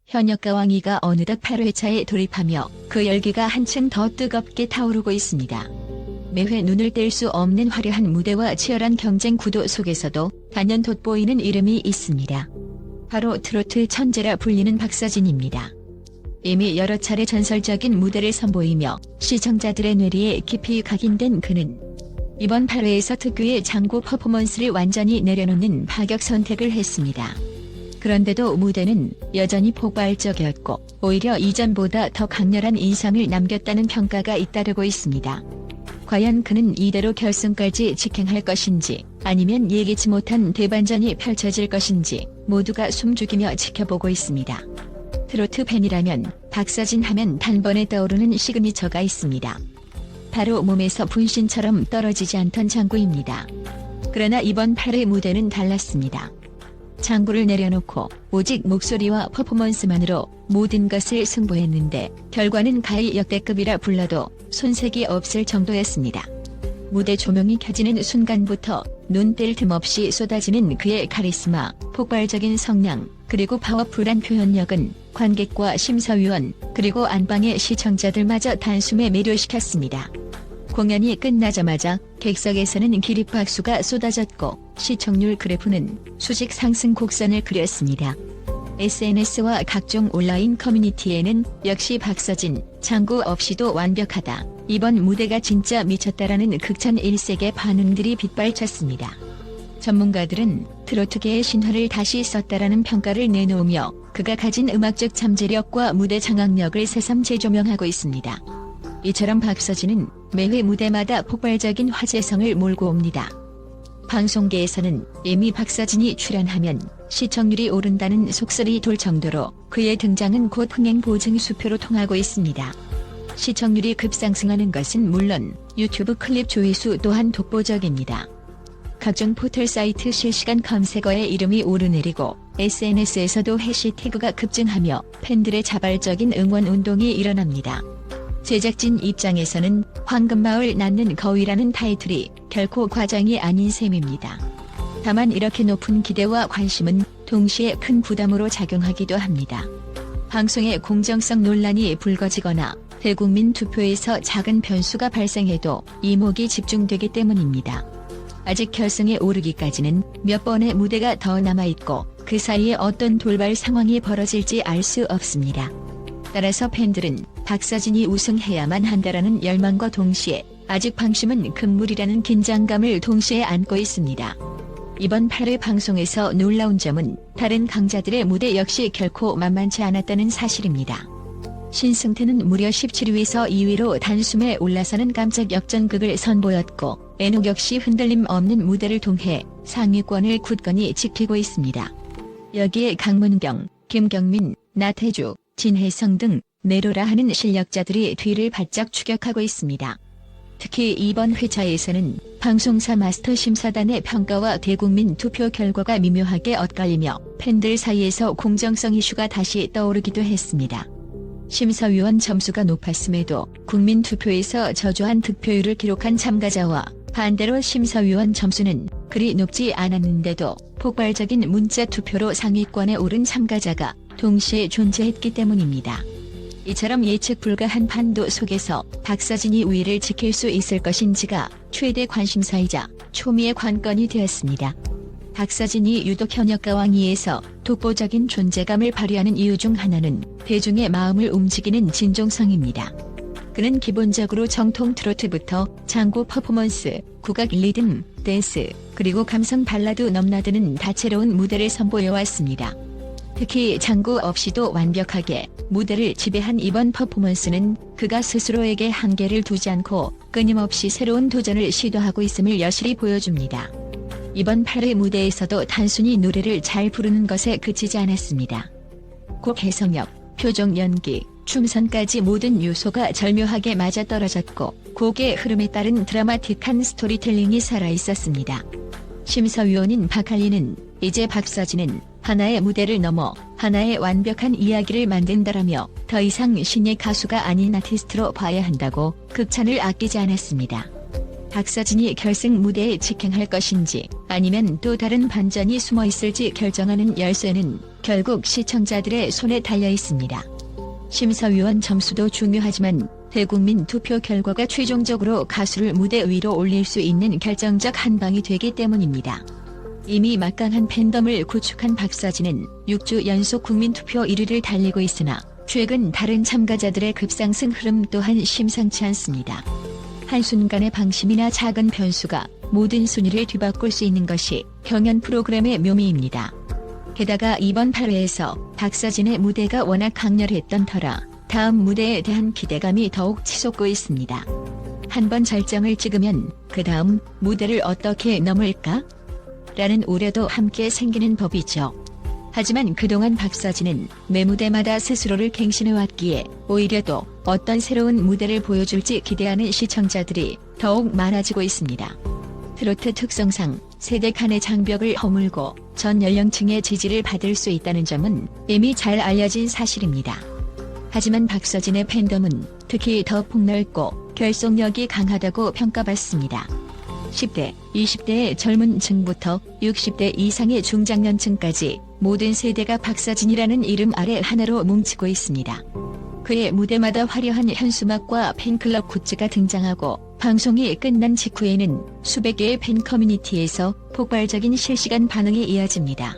현역가왕이가 어느덧 8회차에 돌입하며 그 열기가 한층 더 뜨겁게 타오르고 있습니다. 매회 눈을 뗄 수 없는 화려한 무대와 치열한 경쟁 구도 속에서도 단연 돋보이는 이름이 있습니다. 바로 트로트 천재라 불리는 박서진입니다. 이미 여러 차례 전설적인 무대를 선보이며 시청자들의 뇌리에 깊이 각인된 그는 이번 8회에서 특유의 장구 퍼포먼스를 완전히 내려놓는 파격 선택을 했습니다. 그런데도 무대는 여전히 폭발적이었고 오히려 이전보다 더 강렬한 인상을 남겼다는 평가가 잇따르고 있습니다. 과연 그는 이대로 결승까지 직행할 것인지 아니면 예기치 못한 대반전이 펼쳐질 것인지 모두가 숨죽이며 지켜보고 있습니다. 트로트 팬이라면 박서진 하면 단번에 떠오르는 시그니처가 있습니다. 바로 몸에서 분신처럼 떨어지지 않던 장구입니다. 그러나 이번 8회 무대는 달랐습니다. 장구를 내려놓고 오직 목소리와 퍼포먼스만으로 모든 것을 승부했는데 결과는 가히 역대급이라 불러도 손색이 없을 정도였습니다. 무대 조명이 켜지는 순간부터 눈 뗄 틈 없이 쏟아지는 그의 카리스마, 폭발적인 성량, 그리고 파워풀한 표현력은 관객과 심사위원, 그리고 안방의 시청자들마저 단숨에 매료시켰습니다. 공연이 끝나자마자 객석에서는 기립박수가 쏟아졌고 시청률 그래프는 수직 상승 곡선을 그렸습니다. SNS와 각종 온라인 커뮤니티에는 역시 박서진, 장구 없이도 완벽하다, 이번 무대가 진짜 미쳤다라는 극찬 일색의 반응들이 빗발쳤습니다. 전문가들은 트로트계의 신화를 다시 썼다라는 평가를 내놓으며 그가 가진 음악적 잠재력과 무대 장악력을 새삼 재조명하고 있습니다. 이처럼 박서진은 매회 무대마다 폭발적인 화제성을 몰고 옵니다. 방송계에서는 이미 박서진이 출연하면 시청률이 오른다는 속설이 돌 정도로 그의 등장은 곧 흥행 보증 수표로 통하고 있습니다. 시청률이 급상승하는 것은 물론 유튜브 클립 조회수 또한 독보적입니다. 각종 포털 사이트 실시간 검색어에 이름이 오르내리고 SNS에서도 해시태그가 급증하며 팬들의 자발적인 응원 운동이 일어납니다. 제작진 입장에서는 황금마을 낳는 거위라는 타이틀이 결코 과장이 아닌 셈입니다. 다만 이렇게 높은 기대와 관심은 동시에 큰 부담으로 작용하기도 합니다. 방송의 공정성 논란이 불거지거나 대국민 투표에서 작은 변수가 발생해도 이목이 집중되기 때문입니다. 아직 결승에 오르기까지는 몇 번의 무대가 더 남아있고 그 사이에 어떤 돌발 상황이 벌어질지 알 수 없습니다. 따라서 팬들은 박서진이 우승해야만 한다라는 열망과 동시에 아직 방심은 금물이라는 긴장감을 동시에 안고 있습니다. 이번 8회 방송에서 놀라운 점은 다른 강자들의 무대 역시 결코 만만치 않았다는 사실입니다. 신승태는 무려 17위에서 2위로 단숨에 올라서는 깜짝 역전극을 선보였고 애녹 역시 흔들림 없는 무대를 통해 상위권을 굳건히 지키고 있습니다. 여기에 강문경, 김경민, 나태주, 진혜성 등 내로라 하는 실력자들이 뒤를 바짝 추격하고 있습니다. 특히 이번 회차에서는 방송사 마스터 심사단의 평가와 대국민 투표 결과가 미묘하게 엇갈리며 팬들 사이에서 공정성 이슈가 다시 떠오르기도 했습니다. 심사위원 점수가 높았음에도 국민 투표에서 저조한 득표율을 기록한 참가자와 반대로 심사위원 점수는 그리 높지 않았는데도 폭발적인 문자 투표로 상위권에 오른 참가자가 동시에 존재했기 때문입니다. 이처럼 예측 불가한 판도 속에서 박서진이 우위를 지킬 수 있을 것인지가 최대 관심사이자 초미의 관건이 되었습니다. 박서진이 유독 현역가왕이에서 독보적인 존재감을 발휘하는 이유 중 하나는 대중의 마음을 움직이는 진정성입니다. 그는 기본적으로 정통 트로트부터 장구 퍼포먼스, 국악 리듬, 댄스, 그리고 감성 발라드 넘나드는 다채로운 무대를 선보여왔습니다. 특히 장구 없이도 완벽하게 무대를 지배한 이번 퍼포먼스는 그가 스스로에게 한계를 두지 않고 끊임없이 새로운 도전을 시도하고 있음을 여실히 보여줍니다. 이번 8회 무대에서도 단순히 노래를 잘 부르는 것에 그치지 않았습니다. 곡 해석력, 표정 연기, 춤선까지 모든 요소가 절묘하게 맞아떨어졌고 곡의 흐름에 따른 드라마틱한 스토리텔링이 살아있었습니다. 심사위원인 박할리는 이제 박서진은 하나의 무대를 넘어 하나의 완벽한 이야기를 만든다라며 더 이상 신예 가수가 아닌 아티스트로 봐야 한다고 극찬을 아끼지 않았습니다. 박서진이 결승 무대에 직행할 것인지 아니면 또 다른 반전이 숨어 있을지 결정하는 열쇠는 결국 시청자들의 손에 달려 있습니다. 심사위원 점수도 중요하지만 대국민 투표 결과가 최종적으로 가수를 무대 위로 올릴 수 있는 결정적 한방이 되기 때문입니다. 이미 막강한 팬덤을 구축한 박서진은 6주 연속 국민투표 1위를 달리고 있으나 최근 다른 참가자들의 급상승 흐름 또한 심상치 않습니다. 한순간의 방심이나 작은 변수가 모든 순위를 뒤바꿀 수 있는 것이 경연 프로그램의 묘미입니다. 게다가 이번 8회에서 박서진의 무대가 워낙 강렬했던 터라 다음 무대에 대한 기대감이 더욱 치솟고 있습니다. 한번 절정을 찍으면 그 다음 무대를 어떻게 넘을까? 라는 우려도 함께 생기는 법이죠. 하지만 그동안 박서진은 매 무대마다 스스로를 갱신해왔기에 오히려 또 어떤 새로운 무대를 보여줄지 기대하는 시청자들이 더욱 많아지고 있습니다. 트로트 특성상 세대 간의 장벽을 허물고 전 연령층의 지지를 받을 수 있다는 점은 이미 잘 알려진 사실입니다. 하지만 박서진의 팬덤은 특히 더 폭넓고 결속력이 강하다고 평가받습니다. 10대, 20대의 젊은 층부터 60대 이상의 중장년층까지 모든 세대가 박서진이라는 이름 아래 하나로 뭉치고 있습니다. 그의 무대마다 화려한 현수막과 팬클럽 굿즈가 등장하고 방송이 끝난 직후에는 수백 개의 팬 커뮤니티에서 폭발적인 실시간 반응이 이어집니다.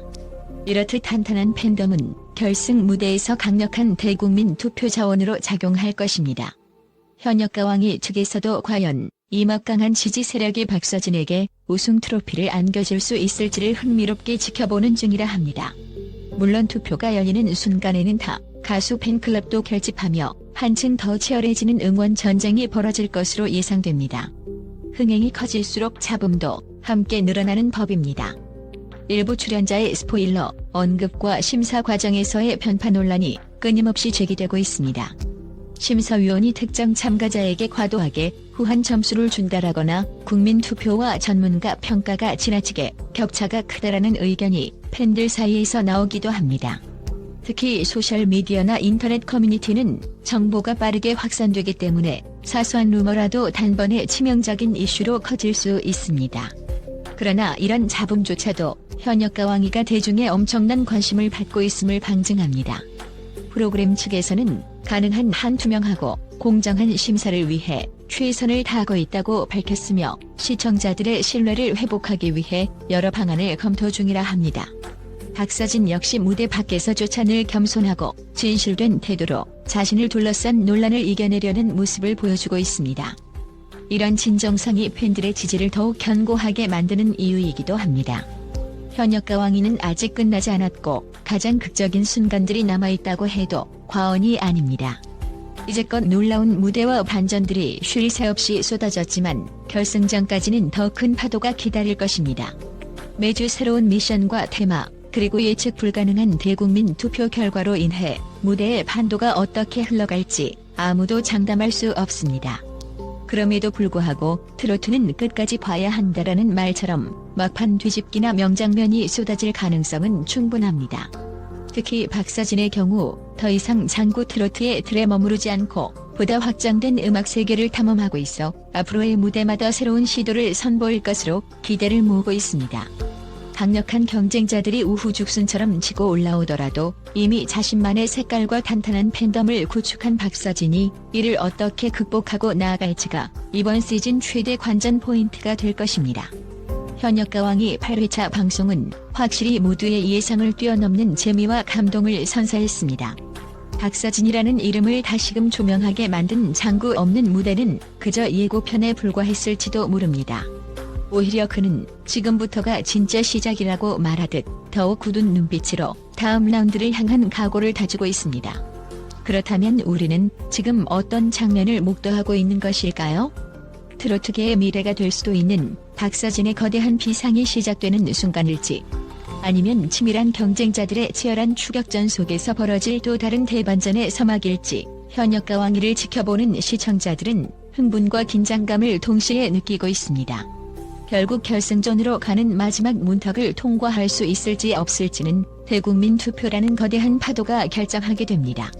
이렇듯 탄탄한 팬덤은 결승 무대에서 강력한 대국민 투표 자원으로 작용할 것입니다. 현역가왕이 측에서도 과연 이 막강한 지지 세력이 박서진에게 우승 트로피를 안겨줄 수 있을지를 흥미롭게 지켜보는 중이라 합니다. 물론 투표가 열리는 순간에는 타 가수 팬클럽도 결집하며 한층 더 치열해지는 응원 전쟁이 벌어질 것으로 예상됩니다. 흥행이 커질수록 잡음도 함께 늘어나는 법입니다. 일부 출연자의 스포일러, 언급과 심사 과정에서의 편파 논란이 끊임없이 제기되고 있습니다. 심사위원이 특정 참가자에게 과도하게 후한 점수를 준다라거나 국민투표와 전문가 평가가 지나치게 격차가 크다라는 의견이 팬들 사이에서 나오기도 합니다. 특히 소셜미디어나 인터넷 커뮤니티는 정보가 빠르게 확산되기 때문에 사소한 루머라도 단번에 치명적인 이슈로 커질 수 있습니다. 그러나 이런 잡음조차도 현역가왕이가 대중의 엄청난 관심을 받고 있음을 방증합니다. 프로그램 측에서는 가능한 한 투명하고 공정한 심사를 위해 최선을 다하고 있다고 밝혔으며 시청자들의 신뢰를 회복하기 위해 여러 방안을 검토 중이라 합니다. 박서진 역시 무대 밖에서조차 늘 겸손하고 진실된 태도로 자신을 둘러싼 논란을 이겨내려는 모습을 보여주고 있습니다. 이런 진정성이 팬들의 지지를 더욱 견고하게 만드는 이유이기도 합니다. 현역가왕이는 아직 끝나지 않았고 가장 극적인 순간들이 남아있다고 해도 과언이 아닙니다. 이제껏 놀라운 무대와 반전들이 쉴 새 없이 쏟아졌지만 결승전까지는 더 큰 파도가 기다릴 것입니다. 매주 새로운 미션과 테마, 그리고 예측 불가능한 대국민 투표 결과로 인해 무대의 판도가 어떻게 흘러갈지 아무도 장담할 수 없습니다. 그럼에도 불구하고 트로트는 끝까지 봐야 한다라는 말처럼 막판 뒤집기나 명장면이 쏟아질 가능성은 충분합니다. 특히 박서진의 경우 더 이상 장구 트로트의 틀에 머무르지 않고 보다 확장된 음악 세계를 탐험하고 있어 앞으로의 무대마다 새로운 시도를 선보일 것으로 기대를 모으고 있습니다. 강력한 경쟁자들이 우후죽순처럼 치고 올라오더라도 이미 자신만의 색깔과 탄탄한 팬덤을 구축한 박서진이 이를 어떻게 극복하고 나아갈지가 이번 시즌 최대 관전 포인트가 될 것입니다. 현역가왕이 8회차 방송은 확실히 모두의 예상을 뛰어넘는 재미와 감동을 선사했습니다. 박서진이라는 이름을 다시금 조명하게 만든 장구 없는 무대는 그저 예고편에 불과했을지도 모릅니다. 오히려 그는 지금부터가 진짜 시작이라고 말하듯 더욱 굳은 눈빛으로 다음 라운드를 향한 각오를 다지고 있습니다. 그렇다면 우리는 지금 어떤 장면을 목도하고 있는 것일까요? 트로트계의 미래가 될 수도 있는 박서진의 거대한 비상이 시작되는 순간일지, 아니면 치밀한 경쟁자들의 치열한 추격전 속에서 벌어질 또 다른 대반전의 서막일지, 현역가왕이를 지켜보는 시청자들은 흥분과 긴장감을 동시에 느끼고 있습니다. 결국 결승전으로 가는 마지막 문턱을 통과할 수 있을지 없을지는 대국민 투표라는 거대한 파도가 결정하게 됩니다.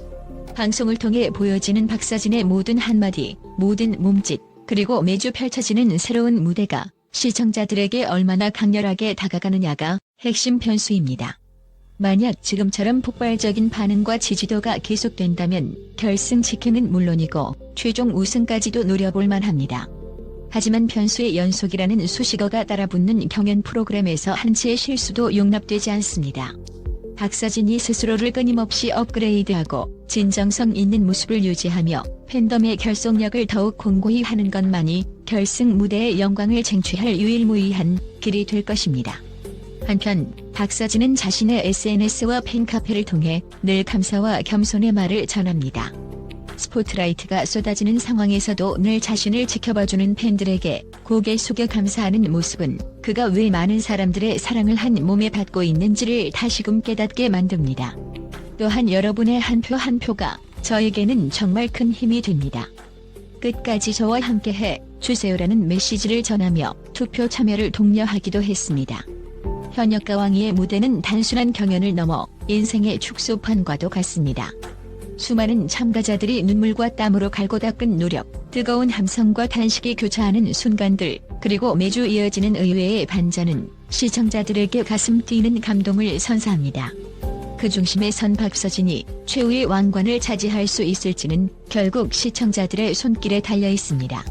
방송을 통해 보여지는 박서진의 모든 한마디, 모든 몸짓, 그리고 매주 펼쳐지는 새로운 무대가 시청자들에게 얼마나 강렬하게 다가가느냐가 핵심 변수입니다. 만약 지금처럼 폭발적인 반응과 지지도가 계속된다면 결승 직행은 물론이고 최종 우승까지도 노려볼 만합니다. 하지만 변수의 연속이라는 수식어가 따라붙는 경연 프로그램에서 한치의 실수도 용납되지 않습니다. 박서진이 스스로를 끊임없이 업그레이드하고 진정성 있는 모습을 유지하며 팬덤의 결속력을 더욱 공고히 하는 것만이 결승 무대의 영광을 쟁취할 유일무이한 길이 될 것입니다. 한편 박서진은 자신의 SNS와 팬카페를 통해 늘 감사와 겸손의 말을 전합니다. 스포트라이트가 쏟아지는 상황에서도 늘 자신을 지켜봐주는 팬들에게 고개 숙여 감사하는 모습은 그가 왜 많은 사람들의 사랑을 한 몸에 받고 있는지를 다시금 깨닫게 만듭니다. 또한 여러분의 한 표 한 표가 저에게는 정말 큰 힘이 됩니다. 끝까지 저와 함께해 주세요라는 메시지를 전하며 투표 참여를 독려하기도 했습니다. 현역과 왕이의 무대는 단순한 경연을 넘어 인생의 축소판과도 같습니다. 수많은 참가자들이 눈물과 땀으로 갈고 닦은 노력, 뜨거운 함성과 탄식이 교차하는 순간들, 그리고 매주 이어지는 의외의 반전은 시청자들에게 가슴 뛰는 감동을 선사합니다. 그 중심에 선 박서진이 최후의 왕관을 차지할 수 있을지는 결국 시청자들의 손길에 달려 있습니다.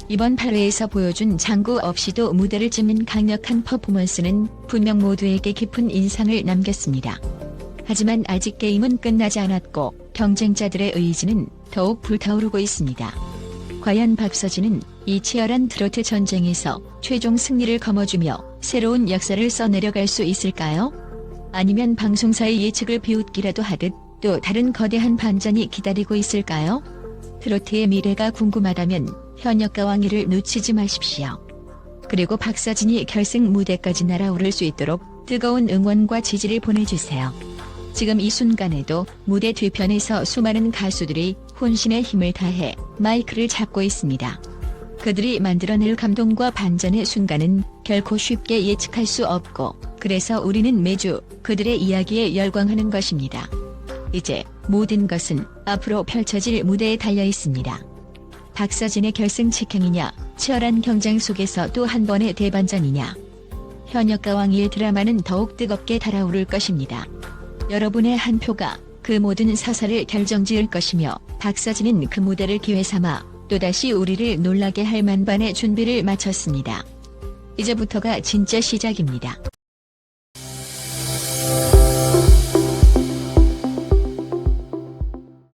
이번 8회에서 보여준 장구 없이도 무대를 찢는 강력한 퍼포먼스는 분명 모두에게 깊은 인상을 남겼습니다. 하지만 아직 게임은 끝나지 않았고 경쟁자들의 의지는 더욱 불타오르고 있습니다. 과연 박서진은 이 치열한 트로트 전쟁에서 최종 승리를 거머쥐며 새로운 역사를 써내려갈 수 있을까요? 아니면 방송사의 예측을 비웃기라도 하듯 또 다른 거대한 반전이 기다리고 있을까요? 트로트의 미래가 궁금하다면 현역과 왕위를 놓치지 마십시오. 그리고 박서진이 결승 무대까지 날아오를 수 있도록 뜨거운 응원과 지지를 보내주세요. 지금 이 순간에도 무대 뒤편에서 수많은 가수들이 혼신의 힘을 다해 마이크를 잡고 있습니다. 그들이 만들어낼 감동과 반전의 순간은 결코 쉽게 예측할 수 없고, 그래서 우리는 매주 그들의 이야기에 열광하는 것입니다. 이제 모든 것은 앞으로 펼쳐질 무대에 달려 있습니다. 박서진의 결승 직행이냐, 치열한 경쟁 속에서 또 한 번의 대반전이냐. 현역과 왕위의 드라마는 더욱 뜨겁게 달아오를 것입니다. 여러분의 한 표가 그 모든 서사를 결정지을 것이며, 박서진은 그 무대를 기회 삼아 또다시 우리를 놀라게 할 만반의 준비를 마쳤습니다. 이제부터가 진짜 시작입니다.